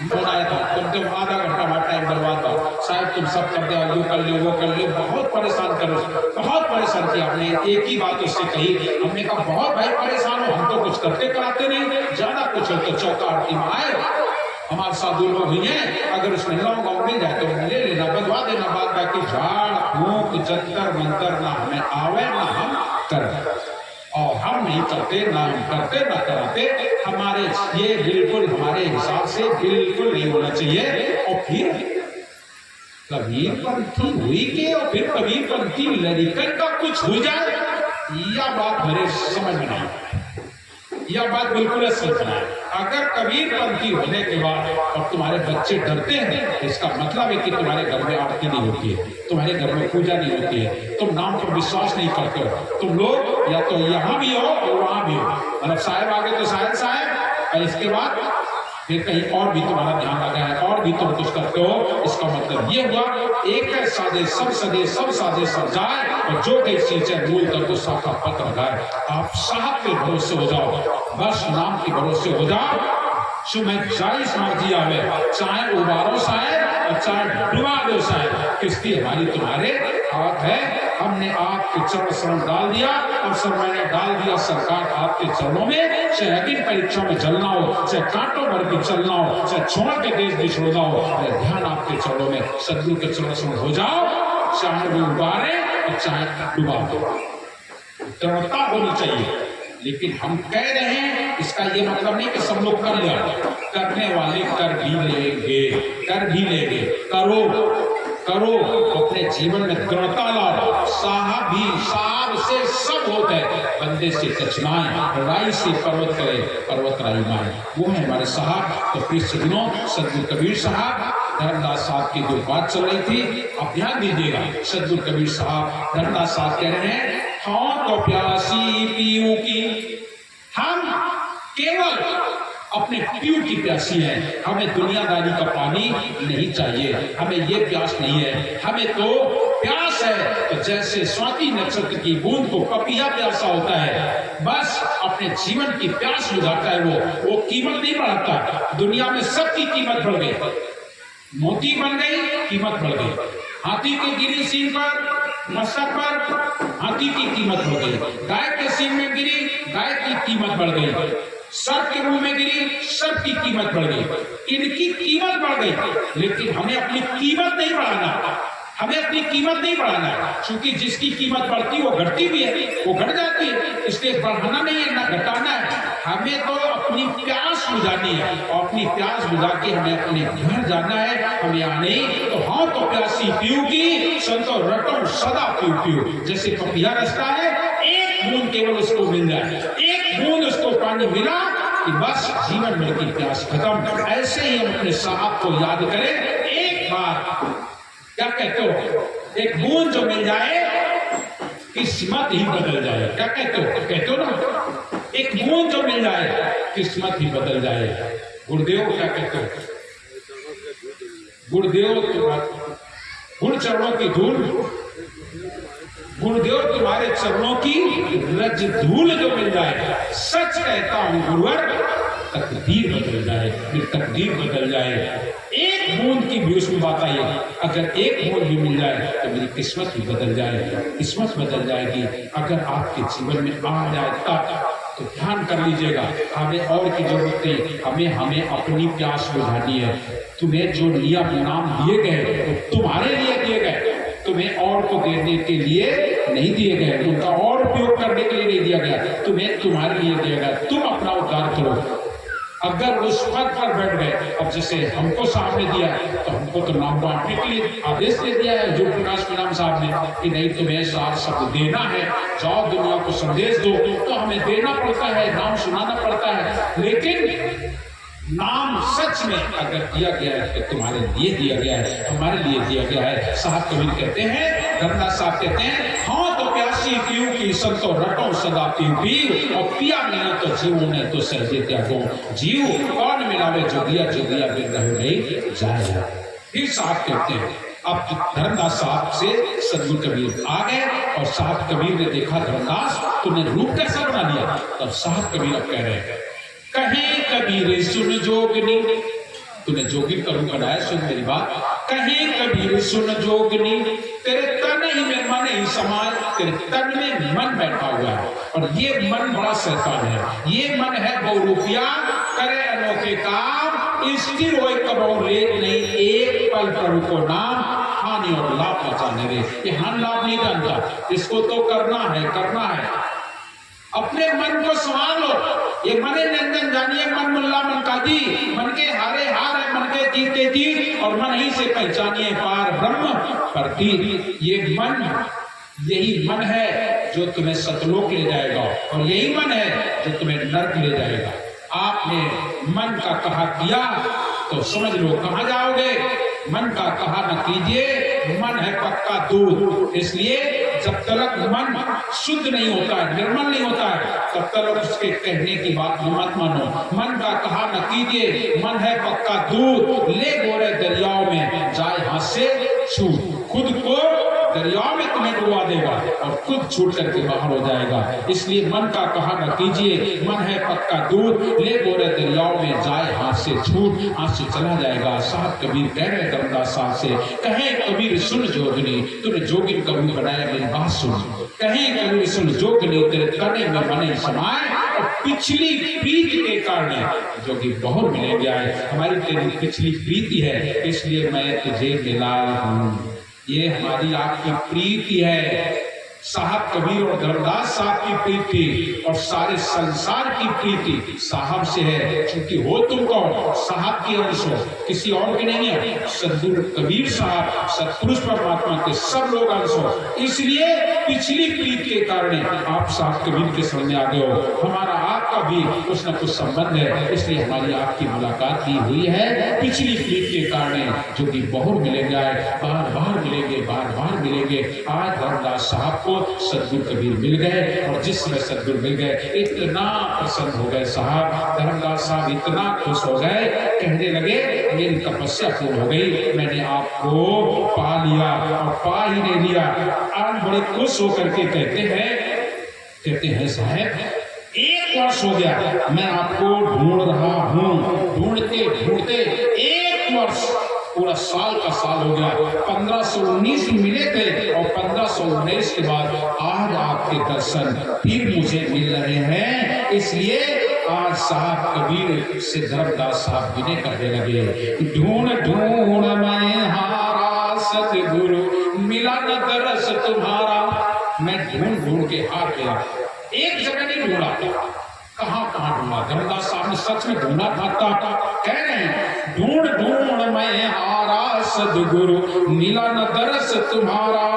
Phone आया था, तुम आधा घंटा हमारा टाइम बर्बाद था, साहब तुम सब कर दो, यू कर लो वो कर लो, बहुत परेशान करो, बहुत परेशान किया। हमने एक ही बात उससे कही, हमने कहा बहुत भाई परेशान हो, हम तो कुछ करते कराते नहीं, ज्यादा कुछ हो तो चौका आरती में आए, हमारे साधु लोग हुई हैं, अगर उस महिलाओं को मिल जाए तो ले लेना, बदवा देना, बात बाकी झाड़ फूक जंतर मंतर ना हमें आवे ना हम करें, और हम नहीं करते ना हम करते ना कराते, हमारे ये बिल्कुल हमारे हिसाब से बिल्कुल नहीं होना चाहिए। और फिर कबीरपंथी हुई के और फिर कबीरपंथी लड़िकन का कुछ हो जाए, यह बात मेरे समझ में नहीं, यह बात बिल्कुल सच है। अगर कबीरपंथी होने के बाद और तुम्हारे बच्चे डरते हैं, इसका मतलब है कि तुम्हारे घर में आरती नहीं होती है, तुम्हारे घर में पूजा नहीं होती है, तुम नाम पर विश्वास नहीं करते हो, तुम लोग या तो यहाँ भी हो और वहां भी हो, मतलब साहेब आगे तो साहेब साहेब, और इसके बाद फिर कहीं और भी तुम्हारा ध्यान आ गया है और भी तुम कुछ करते हो, इसका मतलब ये हुआ एक सादे सब सदे सब सादे सब जाए, और जो कहीं सींचे मूल कर तो शाखा पत्र लगाए। आप साहब के भरोसे हो जाओ, बस नाम के भरोसे हो जाओ, सुबह जाइस मर्जी आवे, चाहे उबारो साहेब और चाहे डुबा दो साहेब, किसकी हमारी तुम्हारे हाथ है। हमने आपके चरण शरण डाल दिया, और सर मैंने डाल दिया सरकार आपके चरणों में, चाहे अग्नि परीक्षा में जलना हो, चाहे कांटों भर के चलना हो, चाहे छोड़ के देश भी छोड़ना हो, ध्यान आपके चरणों में, सदगुरु के चरण शरण हो जाओ, चाहे वो उबारे और चाहे डुबा दो, दृढ़ता होनी चाहिए। लेकिन हम कह रहे हैं, इसका ये मतलब नहीं कि सब लोग कर ले, करने वाले कर भी लेंगे, कर भी लेंगे, करो करो, अपने जीवन में दृढ़ता लाओ। साहब भी साहब से सब होता है, बंदे से कचनाएं, राई से पर्वत करे, पर्वत राई माए, वो है हमारे साहब। तो प्रिय सज्जनों, सदगुरु कबीर साहब, धर्मदास साहब की जो बात चल रही थी, आप ध्यान दीजिएगा। सदगुरु कबीर साहब, धर्मदास साहब कह रहे हैं, हाँ तो प्यासी पीऊ की, हम केवल अपने पीऊ की प्यासी है, हमें दुनियादारी का पानी नहीं चाहिए, हमें ये प्यास नहीं है, हमें तो प्यास है तो जैसे स्वाति नक्षत्र की बूंद को पपीहा प्यासा होता है, बस अपने जीवन की प्यास बुझाता है, वो कीमत नहीं बढ़ाता। दुनिया में सबकी कीमत बढ़ गई, मोती बन गई, कीमत बढ़ गई, हाथी के गिरी सींग पर मस्तक पर हाथी की कीमत बढ़ गई, गाय के सींग में गिरी, गाय की कीमत बढ़ गई, सर्प के मुंह में गिरी, सर्प की कीमत बढ़ गई, इनकी कीमत बढ़ गई। लेकिन हमें अपनी कीमत नहीं बढ़ाना, हमें अपनी कीमत नहीं बढ़ाना, क्योंकि जिसकी कीमत बढ़ती है वो घटती भी है, वो घट जाती है, इसलिए बढ़ाना नहीं है ना घटाना है। हमें तो अपनी प्यास बुझानी है, और अपनी प्यास बुझा के हमें अपने घर जाना है, हम यहाँ नहीं। तो हाँ तो प्यासी पीऊ की, संतो रटो सदा पीऊ पीऊ, जैसे पपीहा रास्ता है, एक बूंद केवल उसको मिल जाए, एक बूंद उसको पानी मिला कि बस जीवन भर की प्यास खत्म। ऐसे ही हम अपने साहब को याद करें, एक बार क्या कहते हो, एक बूंद जो मिल जाए किस्मत ही बदल जाए, क्या कहते हो, कहते हो ना, एक बूंद जो मिल जाए किस्मत ही बदल जाए। गुरुदेव क्या कहते हो, गुरुदेव गुरु चरणों की धूल, गुरुदेव तुम्हारे चरणों की रज धूल जो मिल जाए, सच कहता हूं गुरुवर, तकदीर बदल जाए, फिर तकदीर बदल जाए। एक बूंद की भी उसमें बात आई है, अगर एक बूंद भी मिल जाए तो मेरी किस्मत भी बदल जाए, किस्मत बदल जाएगी। अगर आपके जीवन में आ जाए तब तो ध्यान कर लीजिएगा, हमें और की जरूरत नहीं, हमें अपनी प्यास बुझानी है। तुम्हें जो लिया नाम दिए गए तो तुम्हारे लिए दिए गए, तुम्हें और को देने के लिए नहीं दिए गए, उनका और उपयोग करने के लिए नहीं दिया गया, तुम्हें तुम्हारे लिए दिया गया। तुम अपना उद्धार करो। अगर उस पद पर बैठ गए, अब जैसे हमको साहब ने दिया तो हमको तो नाम बांटने के लिए आदेश दे दिया है जो प्रकाश मीराम साहब ने, कि नहीं तुम्हें सार शब्द देना है, जाओ दुनिया को संदेश दो, तो हमें देना पड़ता है, नाम सुनाना पड़ता है। लेकिन नाम सच में अगर दिया गया है तो तुम्हारे लिए दिया गया है, हमारे लिए दिया गया है। साहब कबीर कहते हैं, धर्मदास साहब कहते हैं, हाँ तो प्यासी पीऊ की, संतो रटो सदा पीऊ पीऊ, और पिया मिला तो जीव ने तो सहजे त्यागो, जीव कौन मिलावे जोगिया, जोगिया बिन रह नहीं जाएगा। फिर साहब कहते हैं, अब धर्मदास साहब से सदगुरु कबीर आ गए, और साहब कबीर ने देखा धर्मदास, तुमने रूप कैसा बना लिया। तब साहब कबीर अब कह रहे हैं, कहे कबीर सुन जोगनी, तूने जोगिन का रूप बनाया, सुन मेरी बात। कहीं कबीर सुन जोगनी, तेरे तन ही में मन ही समाज, तेरे तन में मन बैठा हुआ है और ये मन बड़ा शैतान है। ये मन है बहुरूपिया, करे अनोखे काम, स्थिर होए कबहु लेट नहीं, एक पल प्रभु को नाम, हानि और लाभ पहुंचाने दे। ये हानि लाभ नहीं जानता, इसको तो करना है। अपने मन को संभालो। ये मने नंदन जानिए, मन मुल्ला मन काजी, मन के हारे हार है, मन के जीते जीत, और मन ही से पहचानिए पार ब्रह्म प्रतीत। ये मन, यही मन है जो तुम्हें सतलोक ले जाएगा और यही मन है जो तुम्हें नरक ले जाएगा। आपने मन का कहा किया तो समझ लो कहां जाओगे। मन का कहा न कीजिए, मन है पक्का दूध। इसलिए जब तक मन शुद्ध नहीं होता है, निर्मल नहीं होता है, तब तक उसके कहने की बात मत मानो। मन का कहा न कीजिए, मन है पक्का दूध, ले गोरे दरियाओं में जाए हाथ से छूट। खुद को दरियाओं में तुम्हें डुबा देगा और खुद छूट करके बाहर हो जाएगा। इसलिए मन का कहा न कीजिए, मन है पक्का दूध, ले गोरे दरियाओं में जाए हाथ से छूट, हाथ से चला जाएगा। साहब कबीर कह रहे धर्मदास साहब से, कहे कबीर सुन जोगनी, तूने जोगिन कबीर बनाया, मेरी बात सुन। कहे कबीर सुन जोगनी, तेरे तने में मने समाए, और पिछली प्रीति के कारण जोगी बहुत मिले गया है। हमारी तेरी पिछली प्रीति है, इसलिए मैं तुझे मिला हूँ। ये हमारी आपकी प्रीति है। साहब कबीर और धर्मदास साहब की प्रीति और सारे संसार की प्रीति साहब से है। क्योंकि हो तुम कौन? साहब की अंश हो, किसी और के नहीं है। सद्गुरु कबीर साहब सत्पुरुष परमात्मा के सब लोग अंश हो। इसलिए पिछली प्रीति के कारण आप साहब कबीर के सामने आ गए हो। हमारा आपका भी कुछ न कुछ संबंध है, इसलिए हमारी आपकी मुलाकात भी हुई है। पिछली प्रीति के कारण जो कि बहुत मिलेंगे, बार बार मिलेंगे, बार बार मिलेंगे। आज धर्मदास साहब सद्गुरु कबीर मिल गए और जिस समय सद्गुरु मिल गए इतना प्रसन्न हो गए साहब। धर्मदास साहब इतना खुश हो गए, कहने लगे मेरी तपस्या पूर्ण हो गई, मैंने आपको पा लिया। और पा ही नहीं लिया, आज बड़े खुश होकर के कहते हैं साहब 1 वर्ष हो गया मैं आपको ढूंढ रहा हूँ, ढूंढते ढूंढते 1 वर्ष, पूरा साल का साल हो गया। 1519 मिले थे और 1519 के बाद आज आपके दर्शन फिर मुझे मिल रहे हैं। इसलिए आज साहब कबीर से धर्मदास साहब विनय करने लगे, ढूंढ ढूंढ मैं हारा सतगुरु, मिला न दरस तुम्हारा। मैं ढूंढ ढूंढ के हार गया, एक जगह नहीं ढूंढा, कहां ढूंढा। धर्मदास साहब ने सच में ढूंढा था। कह रहे हैं ढूंढ ढूंढ मैं हारा सद्गुरु, मिला न दरस तुम्हारा।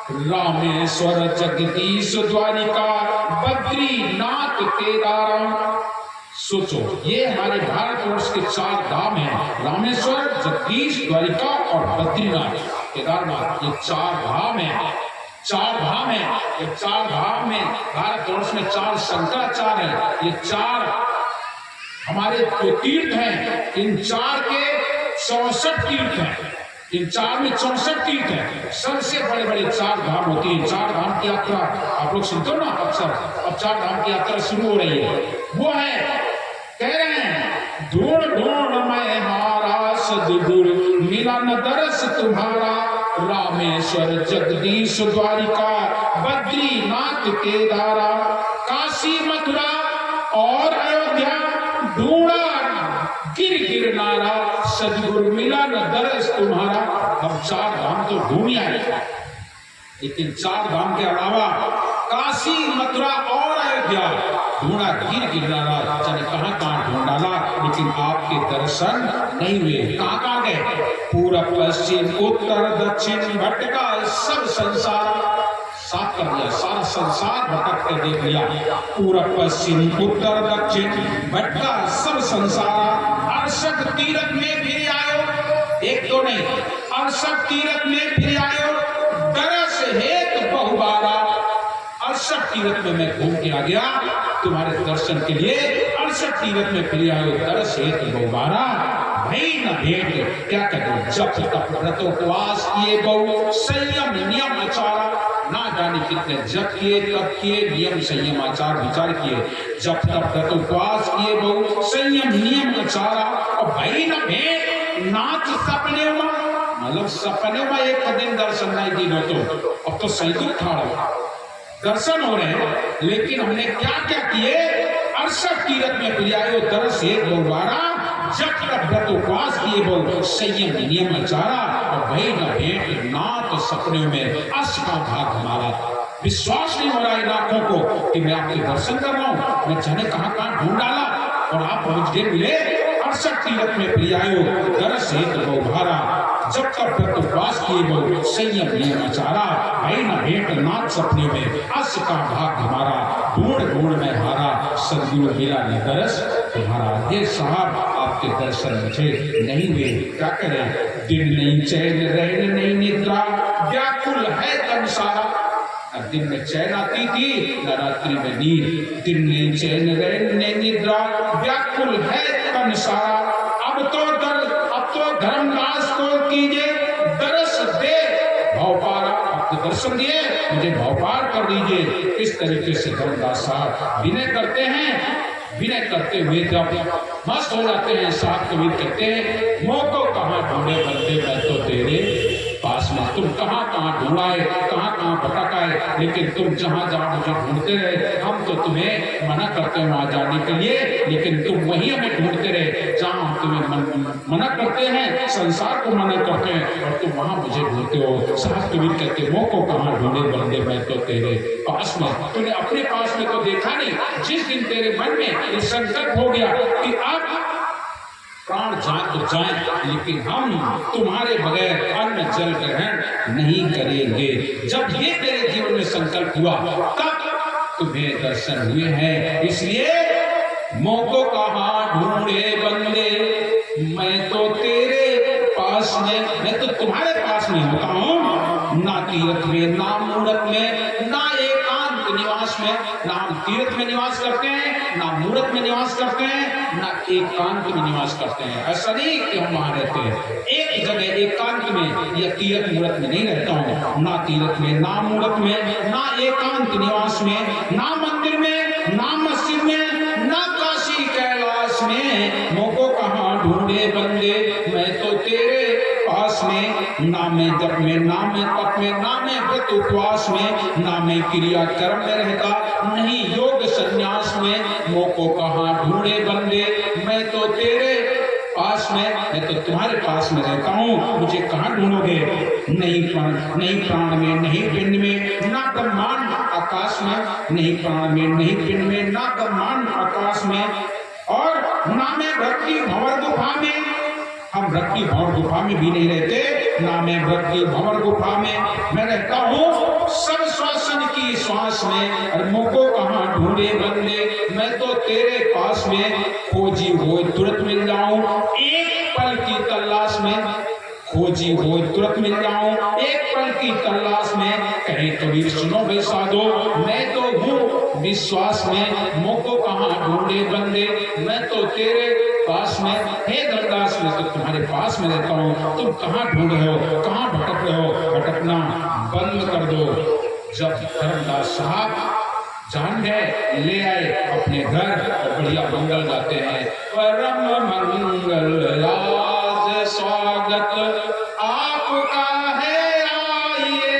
रामेश्वर जगदीश द्वारिका, बद्रीनाथ केदारा। सोचो ये हमारे भारतवर्ष के 4 धाम हैं, रामेश्वर, जगदीश, द्वारिका और बद्रीनाथ केदारनाथ। ये 4 धाम हैं, 4 धाम है। ये 4 धाम में भारतवर्ष में 4 शंकराचार्य हैं। ये 4 हमारे जो तीर्थ हैं, इन 4 के 64 तीर्थ हैं। इन 4 में 64 तीर्थ हैं। सबसे बड़े बड़े 4 धाम होती है। 4 धाम की यात्रा आप लोग सुनते हो ना अक्सर। अब 4 धाम की यात्रा शुरू हो रही है। वो है, कह रहे हैं ढूंढ ढूंढ मैं हारा सद्गुरु, मिला न दरस तुम्हारा। रामेश्वर जगदीश द्वारिका, बद्रीनाथ केदारा, काशी मथुरा और अयोध्या, ढूंढा गिर गिर नारा, सद्गुरु मिला न दरस तुम्हारा। हम 4 धाम तो ढूंढ आए, लेकिन 4 धाम के अलावा काशी मथुरा और अयोध्या ढूंढा गिर गिर नारा, जाने कहां ढूंढ डाला, लेकिन आपके दर्शन नहीं हुए। कहां गए? पूरब पश्चिम उत्तर दक्षिण भटका सब संसार। साफ कर दिया, सारा संसार भटक कर देख लिया। पूरब पश्चिम उत्तर दक्षिण भटका सब संसार। 68 तीर्थ में फिर आयो, 1 2 नहीं, 68 तीर्थ में फिर आयो, दरस हेत बहुबारा। 68 तीर्थ में मैं घूम के आ गया तुम्हारे दर्शन के लिए। 68 तीर्थ में फिर आयो, दरस हेत बहुबारा। भई न भेंट, क्या करें जब तक व्रत उपवास किए बहु, संयम नियम आचारा। ना जाने कितने जप किए, तप किए, नियम संयम आचार विचार किए, जब तब व्रत उपवास किए, बहु संयम नियम आचारा, और भाई ना भेंट नाच सपने में, मतलब सपने में एक दिन दर्शन नहीं दी हो तो अब तो सही दुख ठाड़ दर्शन हो रहे हैं, लेकिन हमने क्या क्या किए, 68 तीरथ में प्रियायो दरस एक बहुवारा, जब तक व्रत उपवास किए, बहु संयम नियम आचारा, और भाई ना भेंट नाच सपने में, अस का भाग हमारा। विश्वास नहीं हो रहा इन आंखों को कि मैं आपके दर्शन कर रहा हूं, मैं जाने कहां कहां ढूंढ डाला और आप मुझे मिले। 68 तीरथ में प्रियायो दरस एक बहुवारा, जब तक व्रत उपवास किए, बहु संयम नियम आचारा, भाई ना भेंट नाच सपने में, अस का भाग हमारा, ढूंढ ढूंढ में हारा, सदगुरु मिला न दरस तुम्हारा। ये साहब आपके दर्शन मुझे नहीं हुए, क्या करें, दिन नहीं चैन रहन नहीं निद्रा, व्याकुल है तन सारा। दिन में चैन आती थी, रात्रि में नींद, दिन नहीं चैन रहन नहीं निद्रा, व्याकुल है तन सारा। अब तो धर्मदास को कीजिए दरस दे भवपारा, आपके दर्शन दिए, मुझे भवपार कर दीजिए। इस तरीके से धर्मदास साहब विनय करते हैं। विनय करते हुए जब मस्त हो जाते हैं, साहब कबीर कहते हैं, मोह को कहाँ ढूंढे बंदे, मैं तो तेरे पास में। तुम कहाँ कहाँ ढूंढाए, कहाँ कहाँ भटकाए, लेकिन तुम जहाँ जहाँ मुझे ढूंढते रहे, हम तो तुम्हें मना करते हैं वहां जाने के लिए, लेकिन तुम वहीं हमें ढूंढते रहे जहाँ हम तुम्हें मना करते हैं, संसार को मना करते हैं, और तुम वहां मुझे ढूंढते हो। साहब कबीर कहते, मोह को कहाँ ढूंढे बंदे, मैं तो तेरे पास में। तूने अपने पास में तो देखा नहीं, जिस दिन तेरे मन में ये संकल्प हो गया कि अब प्राण जाए तो जाए, लेकिन हम तुम्हारे बगैर अन्न जल ग्रहण नहीं करेंगे, जब ये तेरे जीवन में संकल्प हुआ तब तुम्हें दर्शन हुए हैं। इसलिए मोह को कहाँ ढूंढे बंदे, मैं तो तेरे पास में, मैं तो तुम्हारे पास में होता हूँ, ना तीर्थ में, ना मूर्त में, ना एकांत निवास में। ना हम तीर्थ में निवास करते हैं, ना मूर्त में निवास करते हैं, ना एकांत में निवास करते हैं। ऐसा नहीं कि हम वहां रहते हैं, एक जगह एकांत में या तीर्थ मूर्त में नहीं रहता हूँ। ना तीर्थ में, ना मूर्त में, ना एकांत निवास में, ना मंदिर में, ना मस्जिद में, ना काशी कैलाश में। मोह को कहाँ ढूंढे बंदे, मैं तो तेरे पास में। ना मैं जप में, ना मैं तप में, ना मैं व्रत उपवास में, ना मैं क्रिया कर्म में रहता, नहीं योग संन्यास में। मोह को कहाँ ढूंढे बंदे, मैं तो तेरे पास में, मैं तो तुम्हारे पास में रहता हूँ, मुझे कहाँ ढूंढोगे। नहीं प्राण में, नहीं पिंड में, ना ब्रह्मांड आकाश में। नहीं प्राण में, नहीं पिंड में, ना ब्रह्मांड आकाश में, और ना मैं भक्ति भंवर गुफा में। हम भक्ति भंवर गुफा में भी नहीं रहते, ना मैं भक्ति भंवर गुफा में। मैं रहता हूँ सब श्वासन की श्वास में। और मोह को कहाँ ढूंढे बंदे, मैं तो तेरे पास में। खोजी हो तुरंत मिल जाऊं, एक पल की तलाश में। खोजी हो तुरंत मिल जाऊं, एक पल की तलाश में। कहीं कबीर सुनो भाई साधो, मैं तो हूँ विश्वास में। मोह को कहाँ ढूंढे बंदे, मैं तो तेरे पास में। हे धर्मदास, मैं तो तुम्हारे पास में रहता हूँ, तुम कहाँ ढूंढ रहे हो, कहाँ भटक रहे हो। भटकना बंद कर दो। जब धर्मदास साहब जान गए, ले आए अपने घर और बढ़िया मंगल गाते हैं। परम मंगल राज स्वागत आपका है, आइए।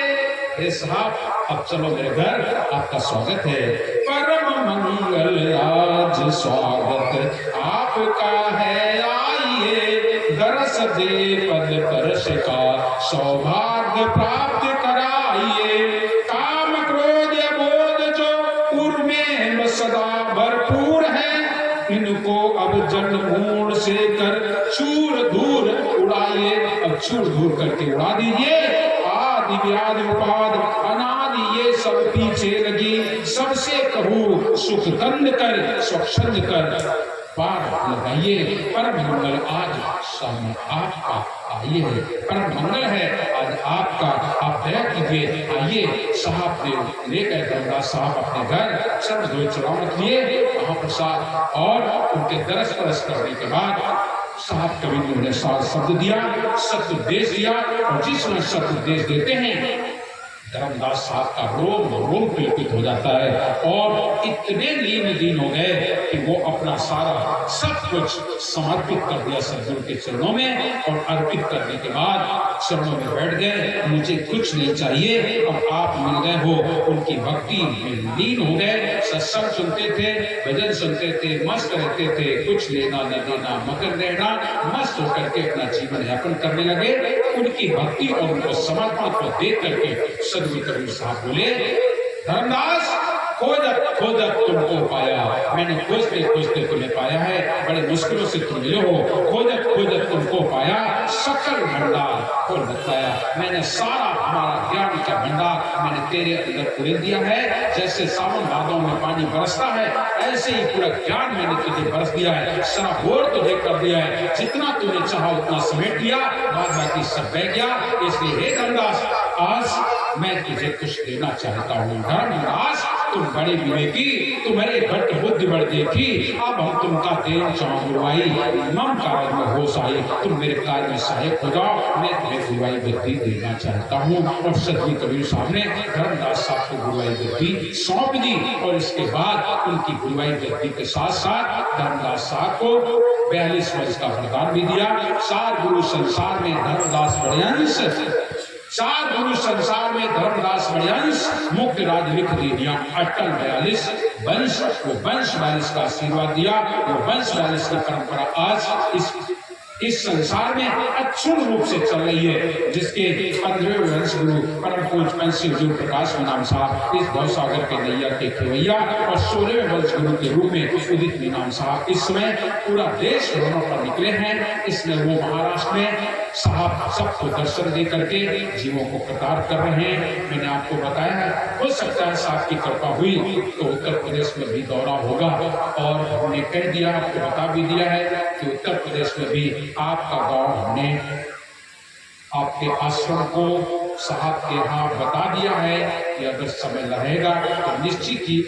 हे साहब, अब चलो मेरे घर, आपका स्वागत है। परम मंगल राज स्वागत आपका है, आइए। दरस दे पद परश का सौभाग्य प्राप्त कराइए। काम क्रोध बोध जो उर में सदा भरपूर है, इनको अब जन मूड से कर चूर दूर उड़ाइए। अब चूर दूर करके उड़ा दीजिए। आदि व्याधि उपाद अनादि ये सब पीछे लगी, सबसे कहूँ सुख दंड कर स्वच्छंद कर पार लगाइए। परम मंगल आज सामने आपका आइए, परम मंगल है आज आपका, आप दया कीजिए। आइए। साहब देव ले गए धर्मदास साहब अपने घर, सब दो चुनाव लिए महाप्रसाद, और उनके दरस परस करने के बाद साहब कवि ने उन्हें सात शब्द दिया, सत्य उपदेश दिया। और जिस समय सत्य उपदेश देते हैं, धर्मदास साहब का रोम रोम पुलकित हो जाता है और इतने लीन हो गए कि वो अपना सारा सब कुछ समर्पित कर दिया सदगुरु के चरणों में और अर्पित करने के बाद चरणों में बैठ गए। मुझे कुछ नहीं चाहिए, अब आप मिल गए हो। उनकी भक्ति में लीन हो गए, सत्संग सुनते थे, भजन सुनते थे, मस्त रहते थे, कुछ लेना न देना मगर रहना, मस्त होकर के अपना जीवन यापन करने लगे। उनकी भक्ति और उनको समर्पण को देख करके सदगुरु कबीर साहब बोले, धर्मदास खोजत खोजत तुमको पाया, मैंने खोजते खोजते तुम्हें पाया है, बड़े मुश्किलों से तुम मिले हो। खोजत खोजत तुमको पाया, सकल भंडार खोल बताया, मैंने सारा हमारा ज्ञान का भंडार मैंने तेरे अंदर उड़ेल दिया है। जैसे सावन भादों में पानी बरसता है, ऐसे ही पूरा ज्ञान मैंने तुझे बरस दिया है, सराबोर तुझे कर दिया है। जितना तूने चाहा उतना समेट दिया, बाद बाकी सब बह गया। इसलिए हे धर्मदास, आज मैं तुझे कुछ देना चाहता हूँ। धर्मदास तुम बड़े विवेकी, तुम्हारे घट बुद्धि बढ़ देखी, अब हम तुमका देन चाह गुरुआई, मम कार्य में होश आए, तुम मेरे कार्य में सहायक हो जाओ, मैं तुम्हें गुरुआई बुद्धि देना चाहता हूँ। और सदगुरु कबीर साहब ने धर्मदास साहब को गुरुआई बुद्धि सौंप दी और इसके बाद उनकी गुरुआई बुद्धि के साथ साथ धर्मदास साहब को 42 वर्ष का वरदान भी दिया। 4 गुरु संसार में धर्मदास बड़े 4 गुरु संसार में धर्मदास बड़ियांश मुक्त राज लिख दे दिया। अटल 42 वंश, वो वंश 42 का आशीर्वाद दिया। वो वंश 42 की परंपरा आज इस संसार में अक्षुण रूप से चल रही है, जिसके 15वें वंश गुरु परम पूज्य पंच गुरु प्रकाश मीनाम साहब इस भव सागर के नैया के खेवैया और 16वें वंश गुरु के रूप में उदित मीनाम साहब इस समय पूरा देश भ्रमण पर निकले हैं। इसमें वो महाराष्ट्र में साहब सबको दर्शन दे करके जीवों को प्रकार कर रहे हैं। मैंने आपको बताया है, हो सकता है साहब की कृपा हुई तो उत्तर प्रदेश में भी दौरा होगा और हमने कह दिया, आपको बता भी दिया है कि उत्तर प्रदेश में भी आपका गांव हमने आपके आश्रम को साहब के यहाँ बता दिया है कि अगर समय रहेगा तो निश्चित ही,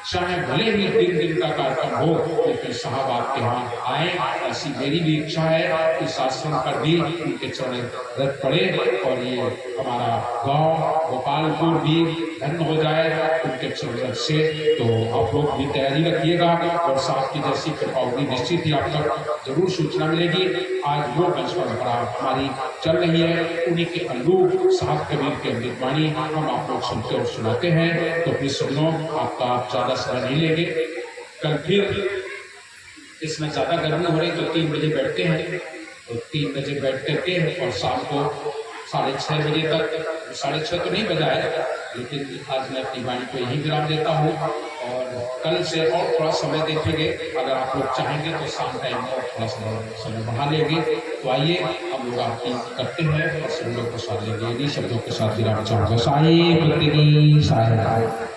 चाहे भले ही 3 दिन का कार्यक्रम हो, लेकिन साहब आपके यहाँ आए, ऐसी मेरी भी इच्छा है। इस आश्रम पर भी उनके चरण रख पड़े और ये हमारा गांव गोपालपुर भी धन्य हो जाए उनके चरण से। तो आप लोग भी तैयारी रखिएगा और साहब की जैसी कृपा होगी निश्चित ही आप तक जरूर सूचना मिलेगी। आज वो वंश परंपरा हमारी चल रही है, उन्हीं के अनुरूप साहब कबीर के अमृतवाणी हम आप लोग सुनते और सुनाते हैं। तो फिर सुनो, आपका आप ज्यादा समय नहीं लेंगे। कल फिर इसमें ज्यादा गर्मी हो रही तो 3 बजे बैठते हैं, तो 3 बजे बैठ करके और शाम को 6:30 बजे तक, 6:30 तो नहीं बजा है, लेकिन आज मैं अपनी वाणी को यही विराम देता हूँ और कल से और थोड़ा समय देखेंगे। अगर आप लोग चाहेंगे तो शाम टाइम में और थोड़ा समय बढ़ा लेंगे। तो आइए हम लोग आरती करते हैं और सब लोग को साथ लेंगे। इन्हीं शब्दों के साथ विराम चाहूँगा। साईं भक्ति की साईं।